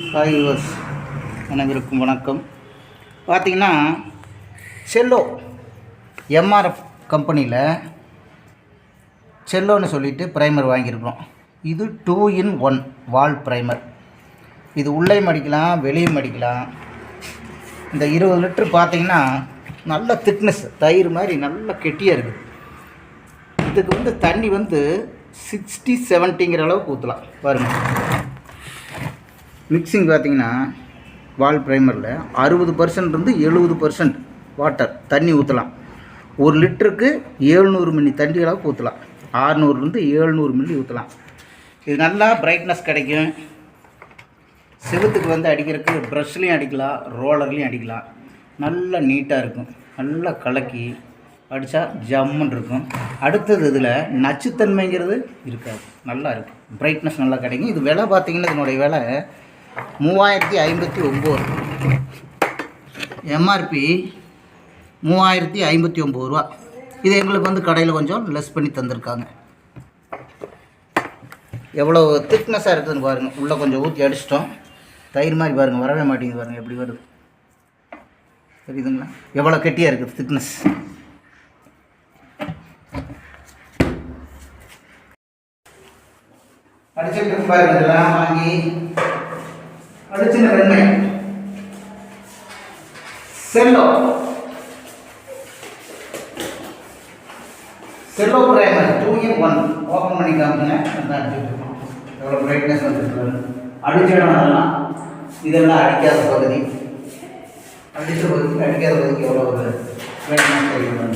Hi viewers, அனைவருக்கும் வணக்கம். பார்த்திங்கன்னா செல்லோ எம்ஆர்எஃப் கம்பெனியில் செல்லோன்னு சொல்லிட்டு ப்ரைமர் வாங்கியிருக்கிறோம். இது 2-in-1 வால் ப்ரைமர். இது உள்ளேயும் அடிக்கலாம், வெளியும் அடிக்கலாம். இந்த 20 லிட்டர் பார்த்திங்கன்னா நல்ல திக்னஸ், தயிர் மாதிரி நல்ல கெட்டியாக இருக்குது. இதுக்கு தண்ணி 60-70ங்கிற அளவுக்கு ஊற்றலாம். பாருங்கள், மிக்சிங் பார்த்திங்கன்னா வால் ப்ரைமரில் 60% இருந்து 70% வாட்டர் தண்ணி ஊற்றலாம். 1 லிட்டருக்கு 700 மில்லி தண்ணி அளவுக்கு ஊற்றலாம். 600 700 மில்லி ஊற்றலாம். இது நல்லா பிரைட்னஸ் கிடைக்கும். செவுத்துக்கு அடிக்கிறதுக்கு ப்ரஷ்லேயும் அடிக்கலாம், ரோலர்லேயும் அடிக்கலாம். நல்லா நீட்டாக இருக்கும். நல்லா கலக்கி அடித்தா ஜம்முன்னு இருக்கும். அடுத்தது இதில் நச்சுத்தன்மைங்கிறது இருக்காது, நல்லா இருக்கும். பிரைட்னஸ் நல்லா கிடைக்கும். இது விலை பார்த்திங்கன்னா இதனுடைய விலை 3059. எம்ஆர்பி 3059 ரூபா. இது எங்களுக்கு கடையில் கொஞ்சம் லெஸ் பண்ணி தந்திருக்காங்க. எவ்வளோ திக்னஸாக இருக்குதுன்னு பாருங்கள். உள்ளே கொஞ்சம் ஊற்றி அடிச்சிட்டோம். தயிர் மாதிரி பாருங்கள், வரவே மாட்டேங்குது. பாருங்கள் எப்படி வருது, தெரியுதுங்களா? எவ்வளோ கெட்டியாக இருக்குது திக்னஸ். அடிச்சுட்டு பாருங்க, இதெல்லாம் வாங்கி அடிச்சுன வெண்ணெய் செல்லோ ப்ரைமர் 2-in-1 ஓப்பன் பண்ணி காமிங்க. எவ்வளோ பிரைட்னஸ் வந்துருக்கு. அடிச்சிடலாம். இதெல்லாம் அடிக்காத பகுதி, அடித்த பகுதிக்கு அடிக்காத பகுதிக்கு எவ்வளோ ஒரு பிரைட்னஸ் தெரியும்.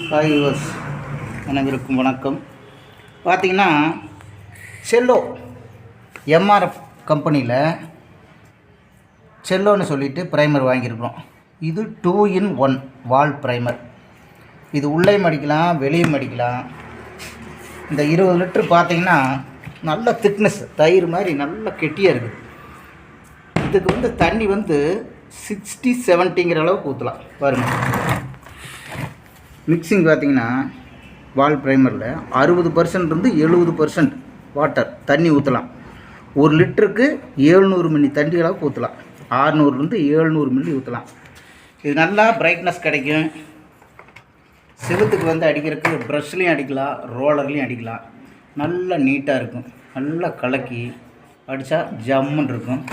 ஹாய் வியூவர்ஸ், அனைவருக்கும் வணக்கம். பார்த்திங்கன்னா செல்லோ எம்ஆர்எஃப் கம்பெனியில் செல்லோன்னு சொல்லிட்டு ப்ரைமர் வாங்கியிருக்கிறோம். இது 2-in-1 வால் ப்ரைமர். இது உள்ளேயும் அடிக்கலாம், வெளியும் அடிக்கலாம். இந்த 20 லிட்டர் பார்த்திங்கன்னா நல்ல திக்னஸ், தயிர் மாதிரி நல்ல கெட்டியாக இருக்குது. இதுக்கு தண்ணி 60-70ங்கிற அளவுக்கு ஊற்றலாம். பாருங்கள், மிக்சிங் பார்த்திங்கன்னா வால் ப்ரைமரில் 60% இருந்து 70% வாட்டர் தண்ணி ஊற்றலாம். 1 லிட்டருக்கு 700 மில்லி தண்ணி அளவுக்கு ஊற்றலாம். 600 700 மில்லி ஊற்றலாம். இது நல்லா பிரைட்னஸ் கிடைக்கும். செவுத்துக்கு அடிக்கிறதுக்கு ப்ரஷ்லேயும் அடிக்கலாம், ரோலர்லேயும் அடிக்கலாம். நல்லா நீட்டாக இருக்கும். நல்லா கலக்கி அடித்தா ஜம்முன்னு இருக்கும்.